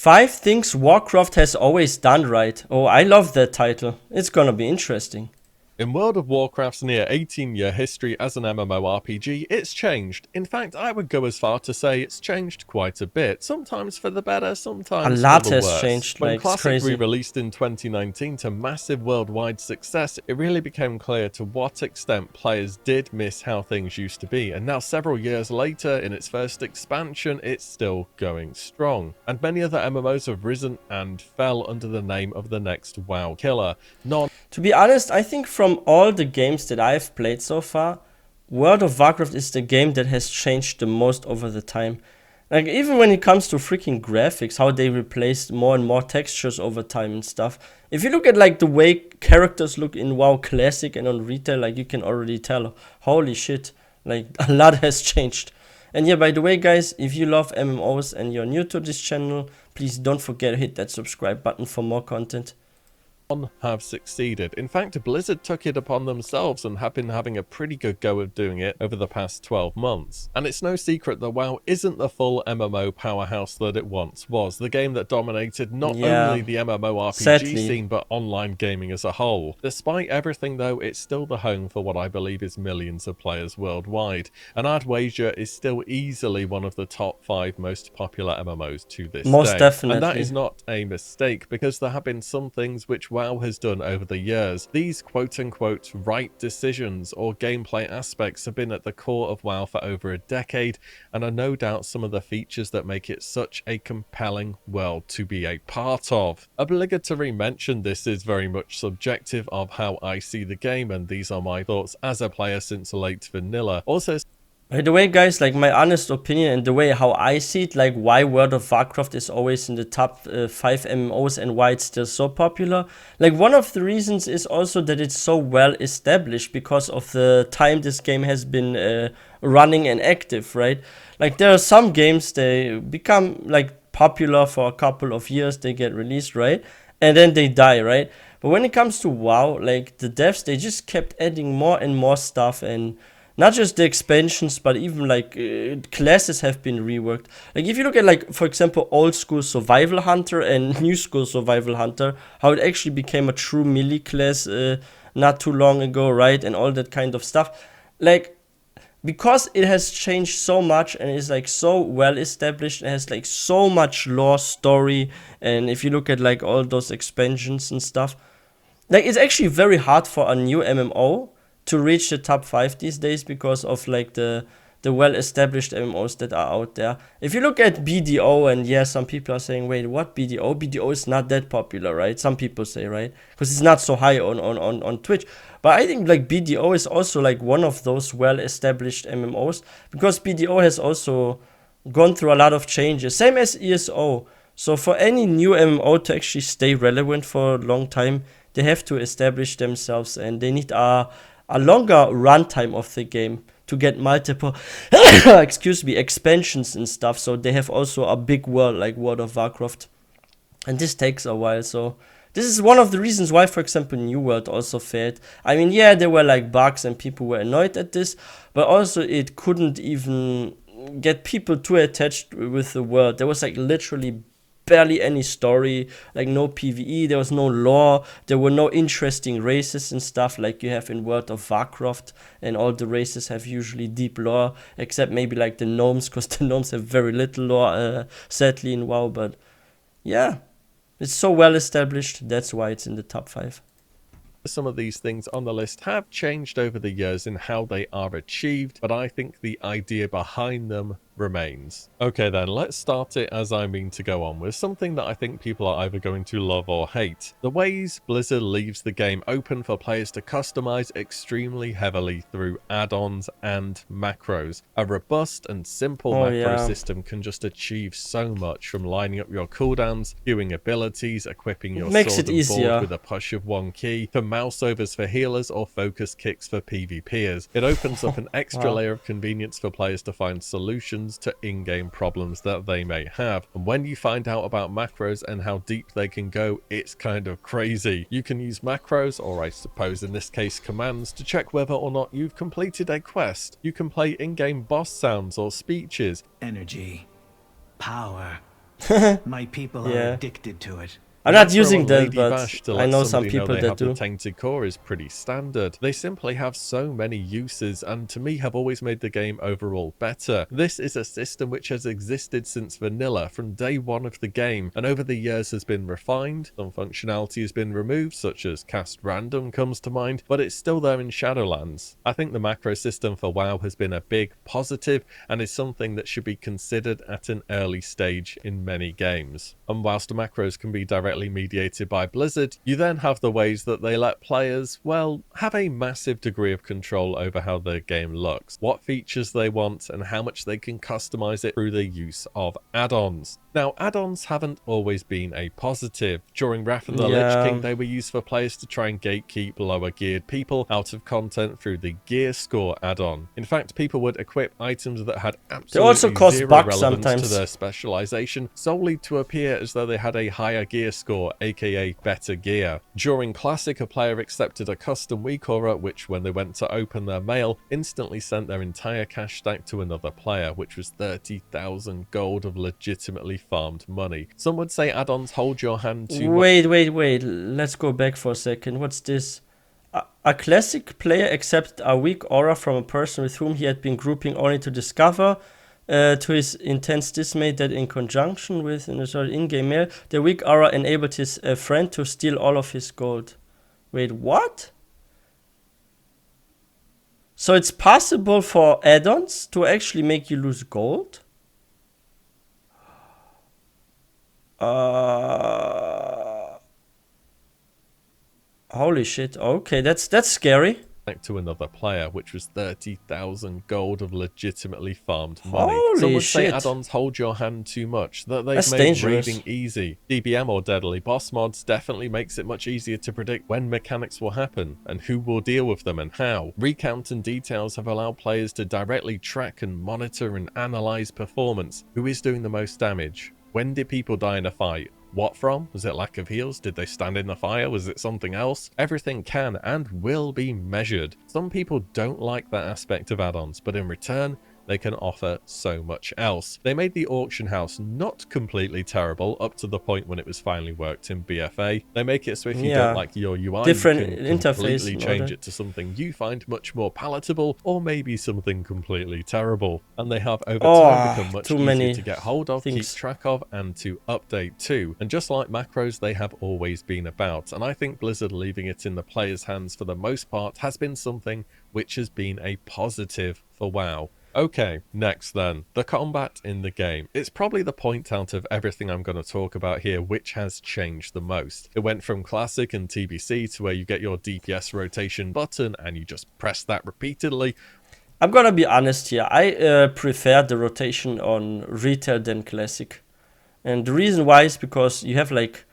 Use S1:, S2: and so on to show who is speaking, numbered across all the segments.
S1: 5 things Warcraft has always done right. Oh, I love that title. It's gonna be interesting.
S2: In World of Warcraft's near 18-year history as an MMORPG, it's changed. In fact, I would go as far to say it's changed quite a bit, sometimes for the better,
S1: A
S2: sometimes for
S1: lot
S2: the
S1: has
S2: worse.
S1: changed,
S2: When
S1: like, it's
S2: Classic
S1: crazy.
S2: re-released in 2019 to massive worldwide success, it really became clear to what extent players did miss how things used to be, and now several years later, in its first expansion, it's still going strong. And many other MMOs have risen and fell under the name of the next WoW killer.
S1: To be honest, I think from all the games that I've played so far, World of Warcraft is the game that has changed the most over the time. Like, even when it comes to freaking graphics, how they replaced more and more textures over time and stuff. If you look at like the way characters look in WoW Classic and on retail, like you can already tell, holy shit, like a lot has changed. And yeah, by the way guys, if you love MMOs and you're new to this channel, please don't forget to hit that subscribe button for more content.
S2: Have succeeded. In fact, Blizzard took it upon themselves and have been having a pretty good go of doing it over the past 12 months. And it's no secret that WoW isn't the full MMO powerhouse that it once was, the game that dominated not only the MMORPG scene but online gaming as a whole. Despite everything though, it's still the home for what I believe is millions of players worldwide, and I'd wager is still easily one of the top 5 most popular MMOs to this day.
S1: Definitely.
S2: And that is not a mistake, because there have been some things which WoW has done over the years. These quote-unquote right decisions or gameplay aspects have been at the core of WoW for over a decade, and are no doubt some of the features that make it such a compelling world to be a part of. Obligatory mention, this is very much subjective of how I see the game, and these are my thoughts as a player since late vanilla. Also,
S1: by the way guys, like my honest opinion and the way how I see it, like why World of Warcraft is always in the top 5 MMOs and why it's still so popular. Like one of the reasons is also that it's so well established because of the time this game has been running and active, right? Like there are some games, they become like popular for a couple of years, they get released, right? And then they die, right? But when it comes to WoW, like the devs, they just kept adding more and more stuff, and not just the expansions, but even like classes have been reworked. Like if you look at like, for example, old school Survival Hunter and new school Survival Hunter, how it actually became a true melee class not too long ago, right? And all that kind of stuff. Like, because it has changed so much and is like so well established, it has like so much lore, story, and if you look at like all those expansions and stuff, like it's actually very hard for a new MMO to reach the top 5 these days because of like the well-established MMOs that are out there. If you look at BDO, and yeah, some people are saying, wait, what BDO? BDO is not that popular, right? Some people say, right? Because it's not so high on Twitch. But I think like BDO is also like one of those well-established MMOs, because BDO has also gone through a lot of changes, same as ESO. So for any new MMO to actually stay relevant for a long time, they have to establish themselves, and they need a longer runtime of the game to get multiple excuse me, expansions and stuff. So they have also a big world like World of Warcraft, and this takes a while. So this is one of the reasons why, for example, New World also failed. I mean, yeah, there were like bugs and people were annoyed at this, but also it couldn't even get people too attached with the world. There was like literally barely any story, like no PvE, there was no lore, there were no interesting races and stuff like you have in World of Warcraft, and all the races have usually deep lore, except maybe like the gnomes, because the gnomes have very little lore, sadly, in WoW. But yeah, it's so well established, that's why it's in the top 5.
S2: some of these things on the list have changed over the years in how they are achieved, but I think the idea behind them remains. Okay then, let's start it as I mean to go on with something that I think people are either going to love or hate. The ways Blizzard leaves the game open for players to customize extremely heavily through add-ons and macros. A robust and simple macro system can just achieve so much, from lining up your cooldowns, queuing abilities, equipping your sword and board with a push of one key, to mouse overs for healers or focus kicks for PvPers. It opens up an extra layer of convenience for players to find solutions to in-game problems that they may have. And when you find out about macros and how deep they can go, it's kind of crazy. You can use macros, or I suppose in this case commands, to check whether or not you've completed a quest. You can play in-game boss sounds or speeches.
S3: Energy, power, My people
S1: Yeah.
S3: are addicted to it.
S1: I'm not
S2: Macro
S1: using
S2: and
S1: that,
S2: Lady
S1: but
S2: Bash to
S1: I
S2: let
S1: know some
S2: somebody
S1: people
S2: they
S1: that
S2: have the
S1: do.
S2: tainted core is pretty standard. They simply have so many uses and to me have always made the game overall better. This is a system which has existed since vanilla from day one of the game and over the years has been refined. Some functionality has been removed, such as cast random comes to mind, but it's still there in Shadowlands. I think the macro system for WoW has been a big positive and is something that should be considered at an early stage in many games. And whilst the macros can be directly mediated by Blizzard, you then have the ways that they let players, well, have a massive degree of control over how their game looks, what features they want, and how much they can customize it through the use of add-ons. Now, add-ons haven't always been a positive. During Wrath of the Lich King, they were used for players to try and gatekeep lower geared people out of content through the gear score add-on. In fact, people would equip items that had
S1: also
S2: absolutely
S1: cause
S2: zero
S1: bugs
S2: relevance to
S1: sometimes.
S2: their specialization solely to appear as though they had a higher gear score, aka better gear. During Classic, a player accepted a custom weak aura, which when they went to open their mail, instantly sent their entire cash stack to another player, which was 30,000 gold of legitimately farmed money. Some would say add-ons hold your hand too much.
S1: Wait. Let's go back for a second. What's this? A classic player accepted a weak aura from a person with whom he had been grouping only to discover, to his intense dismay, that in conjunction with an in-game mail, the weak aura enabled his friend to steal all of his gold. Wait, what? So it's possible for add-ons to actually make you lose gold? Holy shit. Okay, that's scary.
S2: To another player, which was 30,000 gold of legitimately farmed money.
S1: Holy
S2: Some would say
S1: shit.
S2: add-ons hold your hand too much, that they've
S1: That's
S2: made
S1: dangerous.
S2: raiding easy. DBM or Deadly Boss mods definitely makes it much easier to predict when mechanics will happen, and who will deal with them and how. Recount and details have allowed players to directly track and monitor and analyze performance. Who is doing the most damage? When did people die in a fight? What from? Was it lack of heals? Did they stand in the fire? Was it something else? Everything can and will be measured. Some people don't like that aspect of add-ons, but in return, they can offer so much else. They made the auction house not completely terrible up to the point when it was finally worked in BFA. They make it so if you don't like your UI,
S1: different
S2: you can
S1: interface
S2: completely change it to something you find much more palatable or maybe something completely terrible. And they have over time become much easier to get hold of, keep track of, and to update too. And just like macros, they have always been about. And I think Blizzard leaving it in the players' hands for the most part has been something which has been a positive for WoW. Okay, next then, the combat in the game. It's probably the point out of everything I'm going to talk about here which has changed the most. It went from Classic and TBC to where you get your DPS rotation button and you just press that repeatedly.
S1: I'm gonna be honest here, I prefer the rotation on Retail than Classic. And the reason why is because you have like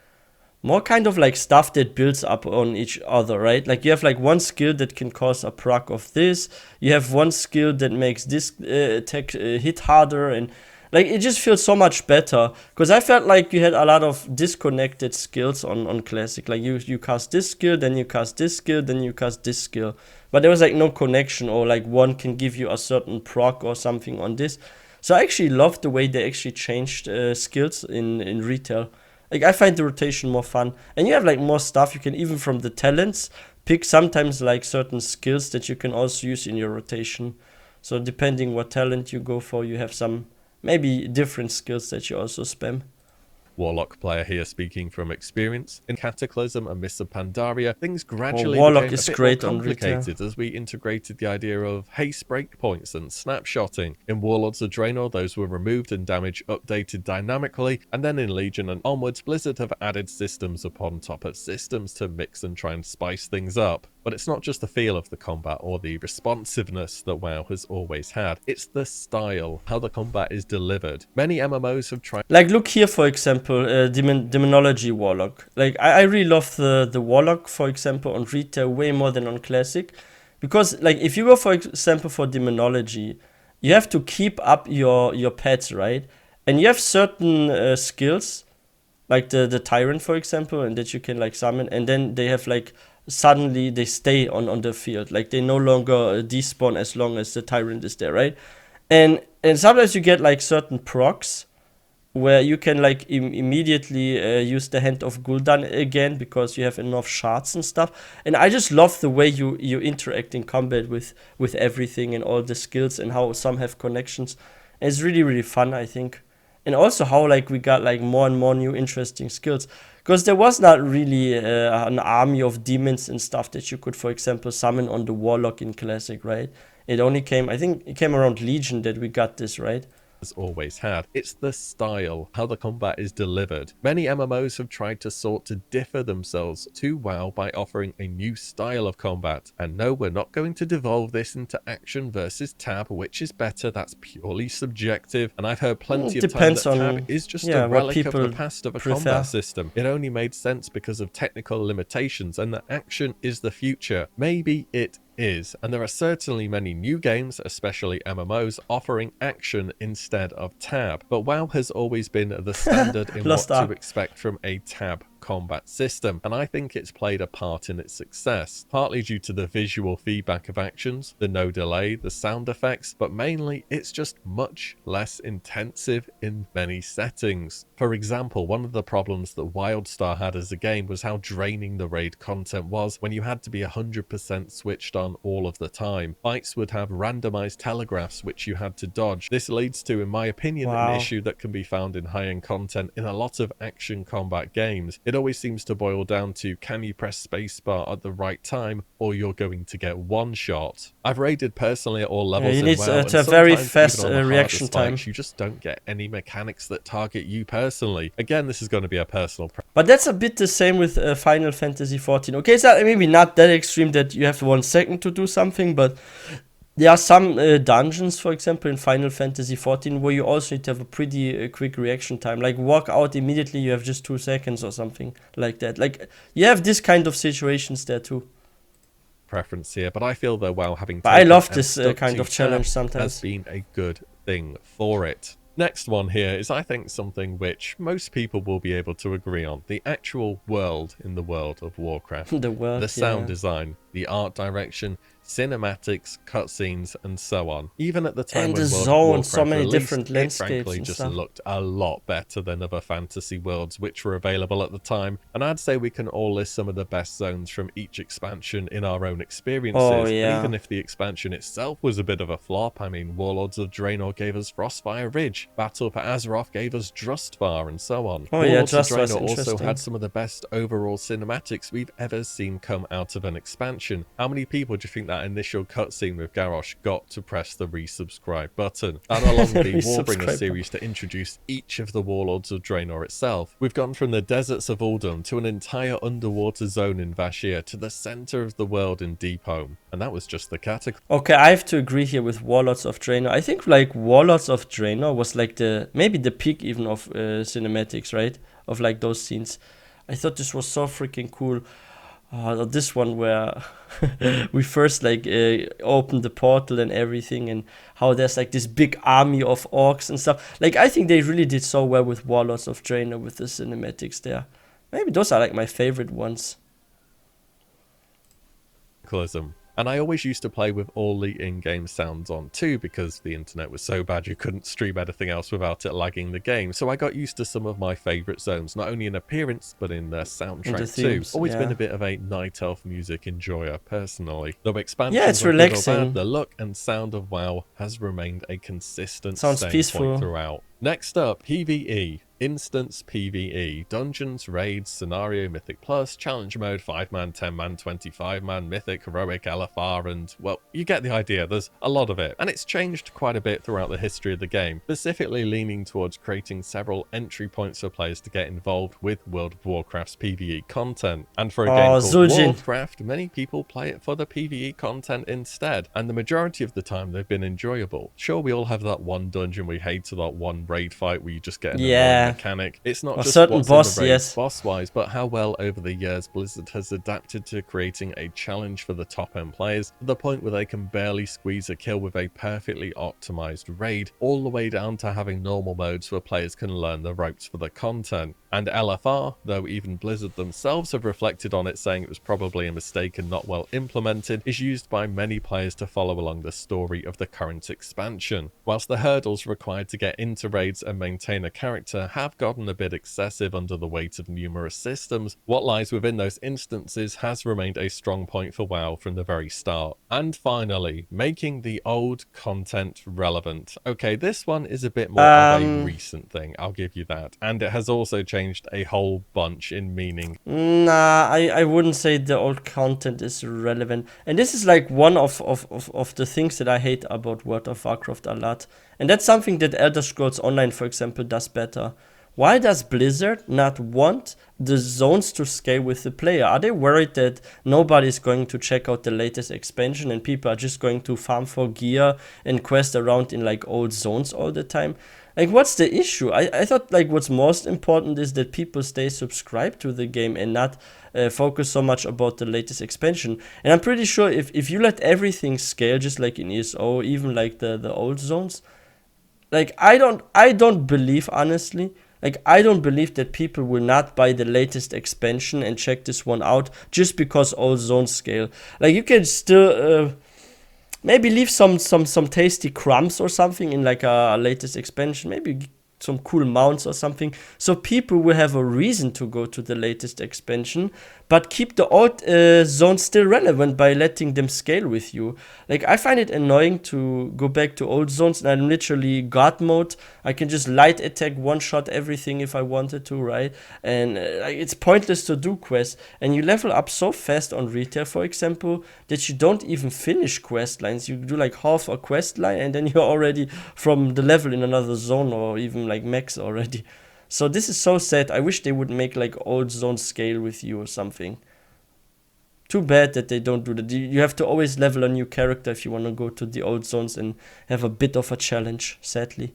S1: more kind of like stuff that builds up on each other, right? Like you have like one skill that can cause a proc of this. You have one skill that makes this attack hit harder, and like it just feels so much better. Because I felt like you had a lot of disconnected skills on Classic. Like you cast this skill, then you cast this skill, then you cast this skill. But there was like no connection, or like one can give you a certain proc or something on this. So I actually love the way they actually changed skills in Retail. Like, I find the rotation more fun. And you have, like, more stuff. You can, even from the talents, pick sometimes, like, certain skills that you can also use in your rotation. So, depending what talent you go for, you have some, maybe, different skills that you also spam.
S2: Warlock player here speaking from experience. In Cataclysm and Mists of Pandaria, things gradually
S1: Warlock
S2: became
S1: is
S2: a bit
S1: great
S2: more
S1: on
S2: complicated as we integrated the idea of haste breakpoints and snapshotting. In Warlords of Draenor, those were removed and damage updated dynamically, and then in Legion and onwards, Blizzard have added systems upon top of systems to mix and try and spice things up. But it's not just the feel of the combat or the responsiveness that WoW has always had. It's the style, how the combat is delivered. Many MMOs have tried...
S1: Like, look here, for example, Demonology Warlock. Like, I really love the Warlock, for example, on Retail way more than on Classic. Because, like, if you go, for example, for Demonology, you have to keep up your pets, right? And you have certain skills, like the Tyrant, for example, and that you can, like, summon. And then they have, like... suddenly they stay on the field, like they no longer despawn as long as the Tyrant is there, right? And sometimes you get like certain procs where you can like immediately use the Hand of Gul'dan again because you have enough shards and stuff. And I just love the way you interact in combat with everything and all the skills and how some have connections. And it's really, really fun, I think. And also how like we got like more and more new interesting skills. Because there was not really an army of demons and stuff that you could, for example, summon on the Warlock in Classic, right? It only came, I think it came around Legion that we got this, right?
S2: Has always had. It's the style, how the combat is delivered. Many MMOs have tried to sort to differ themselves to WoW by offering a new style of combat. And no, we're not going to devolve this into action versus tab, which is better. That's purely subjective. And I've heard plenty of times that tab is just a relic of the past of a combat system. It only made sense because of technical limitations, and that action is the future. Maybe it is, and there are certainly many new games, especially MMOs, offering action instead of tab, but WoW has always been the standard in what to expect from a tab combat system, and I think it's played a part in its success, partly due to the visual feedback of actions, the no delay, the sound effects, but mainly it's just much less intensive in many settings. For example, one of the problems that WildStar had as a game was how draining the raid content was when you had to be 100% switched on all of the time. Fights would have randomized telegraphs which you had to dodge. This leads to, in my opinion, an issue that can be found in high-end content in a lot of action combat games. It always seems to boil down to, can you press spacebar at the right time or you're going to get one shot. I've raided personally at all levels
S1: you need
S2: WoW,
S1: to have very fast reaction time.
S2: You just don't get any mechanics that target you personally. Again, this is going to be a personal
S1: but that's a bit the same with Final Fantasy XIV. Okay, so maybe not that extreme that you have 1 second to do something, but there are some dungeons, for example, in Final Fantasy XIV, where you also need to have a pretty quick reaction time. Like, walk out immediately, you have just 2 seconds or something like that. Like, you have this kind of situations there too.
S2: Preference here, but I feel that WoW having
S1: but I love this kind of challenge sometimes.
S2: Has been a good thing for it. Next one here is, I think, something which most people will be able to agree on. The actual world in the world of Warcraft. The sound design, the art direction, cinematics, cutscenes, and so on. Even at the time
S1: and
S2: when
S1: the
S2: World of
S1: zone,
S2: Warcraft
S1: so many
S2: released,
S1: different
S2: it
S1: landscapes
S2: frankly
S1: and
S2: just
S1: stuff.
S2: looked a lot better than other fantasy worlds which were available at the time. And I'd say we can all list some of the best zones from each expansion in our own experiences.
S1: Oh, yeah.
S2: And even if the expansion itself was a bit of a flop, I mean, Warlords of Draenor gave us Frostfire Ridge, Battle for Azeroth gave us Drustvar, and so on.
S1: Oh,
S2: Warlords
S1: yeah,
S2: of
S1: Drustvar's
S2: Draenor also
S1: interesting.
S2: had some of the best overall cinematics we've ever seen come out of an expansion. How many people do you think that initial cutscene with Garrosh got to press the resubscribe button? And along the Warbringer series to introduce each of the Warlords of Draenor itself. We've gone from the deserts of Uldum to an entire underwater zone in Vashj'ir to the center of the world in Deepholm. And that was just the category.
S1: Okay, I have to agree here with Warlords of Draenor. I think like Warlords of Draenor was like maybe the peak even of cinematics, right? Of like those scenes. I thought this was so freaking cool. This one where we first like opened the portal and everything, and how there's like this big army of orcs and stuff. Like, I think they really did so well with Warlords of Draenor with the cinematics there. Maybe those are like my favorite ones.
S2: And I always used to play with all the in-game sounds on too, because the internet was so bad you couldn't stream anything else without it lagging the game. So I got used to some of my favourite zones, not only in appearance, but in their soundtrack too. Always been a bit of a Night Elf music enjoyer, personally. Though expansions
S1: it's relaxing.
S2: Bad, the look and sound of WoW has remained a consistent
S1: Sounds peaceful
S2: throughout. Next up, PvE. Instance PvE, dungeons, raids, scenario, mythic plus, challenge mode, 5-man, 10-man, 25-man, mythic, heroic, LFR, and, well, you get the idea, there's a lot of it. And it's changed quite a bit throughout the history of the game, specifically leaning towards creating several entry points for players to get involved with World of Warcraft's PvE content. And for a game called Warcraft, many people play it for the PvE content instead, and the majority of the time they've been enjoyable. Sure, we all have that one dungeon we hate, or that one raid fight where you just get an mechanic. It's not
S1: A
S2: just
S1: certain
S2: what's
S1: boss,
S2: in the raids
S1: yes.
S2: boss-wise, but how well over the years Blizzard has adapted to creating a challenge for the top-end players to the point where they can barely squeeze a kill with a perfectly optimized raid, all the way down to having normal modes where players can learn the ropes for the content. And LFR, though even Blizzard themselves have reflected on it saying it was probably a mistake and not well implemented, is used by many players to follow along the story of the current expansion. Whilst the hurdles required to get into raids and maintain a character have gotten a bit excessive under the weight of numerous systems, what lies within those instances has remained a strong point for WoW from the very start. And finally, making the old content relevant. Okay, this one is a bit more of a recent thing, I'll give you that. And it has also changed a whole bunch in meaning.
S1: Nah, I wouldn't say the old content is relevant. And this is like one of the things that I hate about World of Warcraft a lot. And that's something that Elder Scrolls Online, for example, does better. Why does Blizzard not want the zones to scale with the player? Are they worried that nobody's going to check out the latest expansion and people are just going to farm for gear and quest around in like old zones all the time? Like, what's the issue? I thought like what's most important is that people stay subscribed to the game and not focus so much about the latest expansion. And I'm pretty sure if you let everything scale just like in ESO, even like the old zones, like I don't believe, honestly, like I don't believe that people will not buy the latest expansion and check this one out just because old zones scale. Like, you can still maybe leave some tasty crumbs or something in like a latest expansion, maybe some cool mounts or something, so people will have a reason to go to the latest expansion, but keep the old zones still relevant by letting them scale with you. Like, I find it annoying to go back to old zones, and I'm literally God mode. I can just light attack, one shot everything if I wanted to, right? And it's pointless to do quests, and you level up so fast on retail, for example, that you don't even finish quest lines. You do like half a quest line, and then you're already from the level in another zone, or even like max already. So this is so sad. I wish they would make like old zone scale with you or something. Too bad that they don't do that. You have to always level a new character if you want to go to the old zones and have a bit of a challenge, sadly.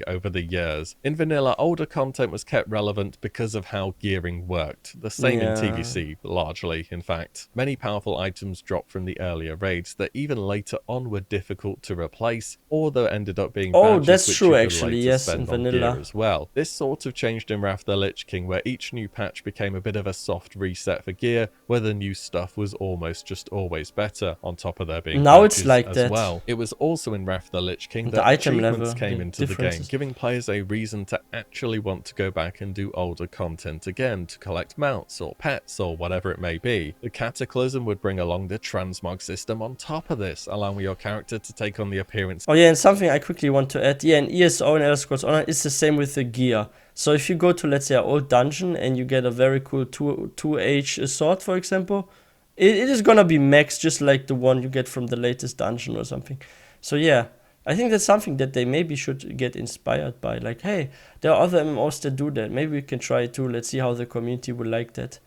S2: Over the years. In vanilla, older content was kept relevant because of how gearing worked. The same in TVC, largely, in fact. Many powerful items dropped from the earlier raids that even later on were difficult to replace, or that ended up being badges
S1: that's
S2: which
S1: true,
S2: you could
S1: actually,
S2: later
S1: yes,
S2: spend
S1: in
S2: on gear
S1: vanilla.
S2: as well. This sort of changed in Wrath the Lich King, where each new patch became a bit of a soft reset for gear, where the new stuff was almost just always better, on top of there being
S1: Now it's
S2: badges
S1: like
S2: as
S1: that.
S2: well. It was also in Wrath the Lich King
S1: The
S2: that
S1: item
S2: achievements
S1: level,
S2: came
S1: the
S2: into the game,
S1: differences.
S2: giving players a reason to actually want to go back and do older content again to collect mounts or pets or whatever it may be. The Cataclysm would bring along the transmog system on top of this, allowing your character to take on the appearance.
S1: Oh yeah, and something I quickly want to add. Yeah, in ESO and Elder Scrolls Online, it's the same with the gear. So if you go to, let's say, an old dungeon and you get a very cool 2H sword, for example, it is gonna be max just like the one you get from the latest dungeon or something. So yeah, I think that's something that they maybe should get inspired by. Like, hey, there are other MMOs that do that. Maybe we can try it too. Let's see how the community will like that.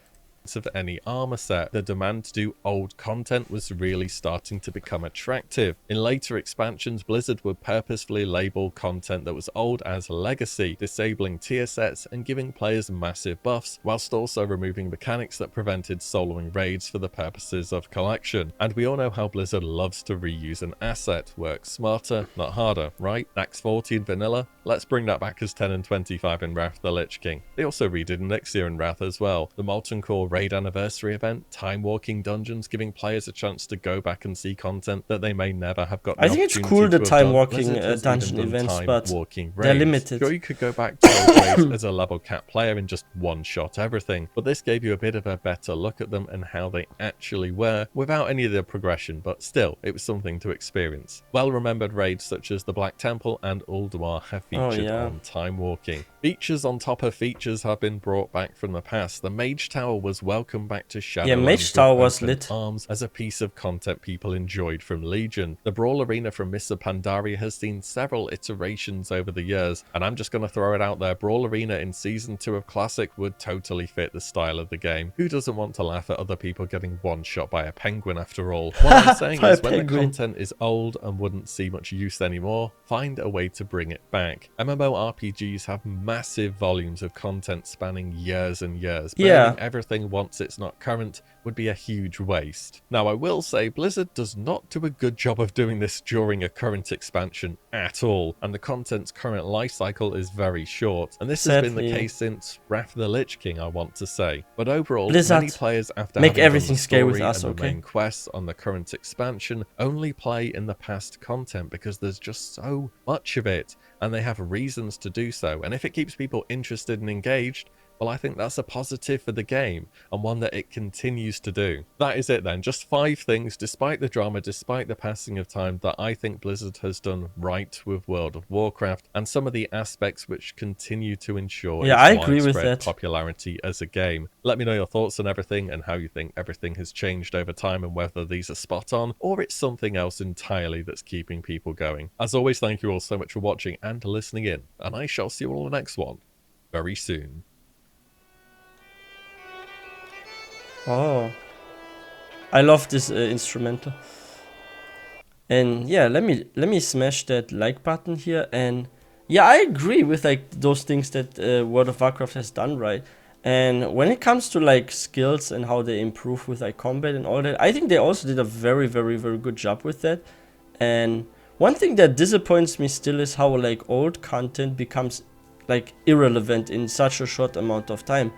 S2: Of any armor set, the demand to do old content was really starting to become attractive. In later expansions, Blizzard would purposefully label content that was old as legacy, disabling tier sets and giving players massive buffs, whilst also removing mechanics that prevented soloing raids for the purposes of collection. And we all know how Blizzard loves to reuse an asset. Work smarter, not harder, right? Axe 40 in vanilla? Let's bring that back as 10 and 25 in Wrath the Lich King. They also redid Elixir in Wrath as well. The Molten Core raid anniversary event, time walking dungeons, giving players a chance to go back and see content that they may never have got.
S1: I think it's cool, the time walking dungeon events, but they're limited.
S2: Sure, you could go back to old raids as a level cap player and just one shot everything, but this gave you a bit of a better look at them and how they actually were without any of the progression, but still, it was something to experience. Well remembered raids such as the Black Temple and Ulduar have featured on time walking. Features on top of features have been brought back from the past. The Mage Tower was welcome back to Shadowlands.
S1: Yeah, Mage Tower was
S2: open
S1: lit.
S2: arms as a piece of content people enjoyed from Legion. The Brawl Arena from Mr. Pandaria has seen several iterations over the years, and I'm just going to throw it out there, Brawl Arena in Season 2 of Classic would totally fit the style of the game. Who doesn't want to laugh at other people getting one-shot by a penguin after all? What I'm saying is when the content is old and wouldn't see much use anymore, find a way to bring it back. MMORPGs have massive volumes of content spanning years and years. Burning everything once it's not current would be a huge waste. Now I will say Blizzard does not do a good job of doing this during a current expansion at all, and the content's current life cycle is very short, and this has been the case since Wrath of the Lich King, I want to say. But overall,
S1: Blizzard,
S2: many players after
S1: make
S2: having
S1: everything
S2: done the
S1: scale with
S2: story
S1: us,
S2: and the
S1: okay?
S2: main quests on the current expansion only play in the past content because there's just so much of it, and they have reasons to do so, and if it keeps people interested and engaged, well, I think that's a positive for the game, and one that it continues to do. That is it then, just 5 things, despite the drama, despite the passing of time, that I think Blizzard has done right with World of Warcraft, and some of the aspects which continue to ensure its
S1: I agree with
S2: widespread
S1: that.
S2: popularity as a game. Let me know your thoughts on everything, and how you think everything has changed over time, and whether these are spot on, or it's something else entirely that's keeping people going. As always, thank you all so much for watching and listening in, and I shall see you all in the next one very soon.
S1: Oh, I love this instrumental. And yeah, let me smash that like button here. And yeah, I agree with like those things that World of Warcraft has done right. And when it comes to like skills and how they improve with like combat and all that, I think they also did a very good job with that. And one thing that disappoints me still is how like old content becomes like irrelevant in such a short amount of time.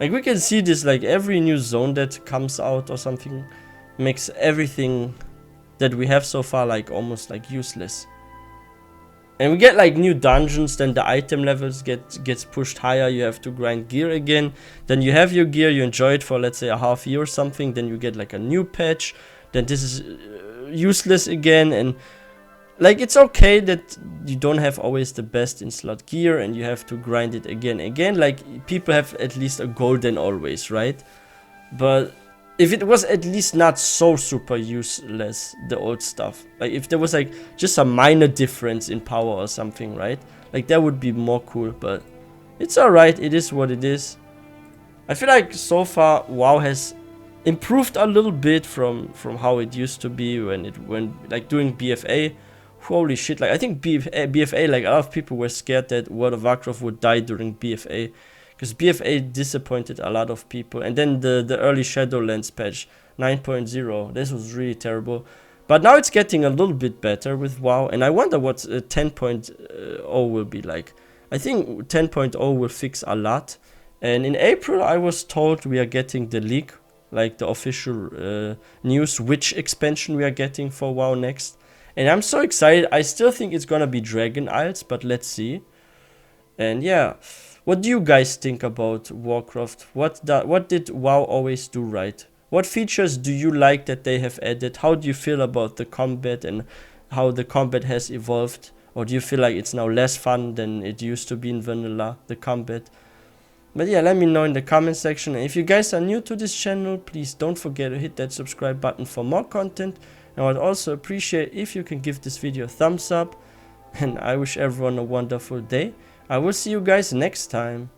S1: Like we can see this, like every new zone that comes out or something makes everything that we have so far like almost like useless. And we get like new dungeons, then the item levels gets pushed higher, you have to grind gear again. Then you have your gear, you enjoy it for let's say a half year or something, then you get like a new patch, then this is useless again. And like it's okay that you don't have always the best in slot gear and you have to grind it again. Like people have at least a goal then always, right? But if it was at least not so super useless, the old stuff, like if there was like just a minor difference in power or something, right? Like that would be more cool, but it's alright, it is what it is. I feel like so far WoW has improved a little bit from how it used to be when like doing BFA. Holy shit, like I think BFA, like a lot of people were scared that World of Warcraft would die during BFA, because BFA disappointed a lot of people. And then the early Shadowlands patch 9.0, this was really terrible. But now it's getting a little bit better with WoW, and I wonder what 10.0 will be like. I think 10.0 will fix a lot. And in April I was told we are getting the leak, like the official news, which expansion we are getting for WoW next. And I'm so excited. I still think it's gonna be Dragon Isles, but let's see. And yeah, what do you guys think about Warcraft? What did WoW always do right? What features do you like that they have added? How do you feel about the combat and how the combat has evolved? Or do you feel like it's now less fun than it used to be in vanilla, the combat? But yeah, let me know in the comment section. And if you guys are new to this channel, please don't forget to hit that subscribe button for more content. And I would also appreciate if you can give this video a thumbs up. And I wish everyone a wonderful day. I will see you guys next time.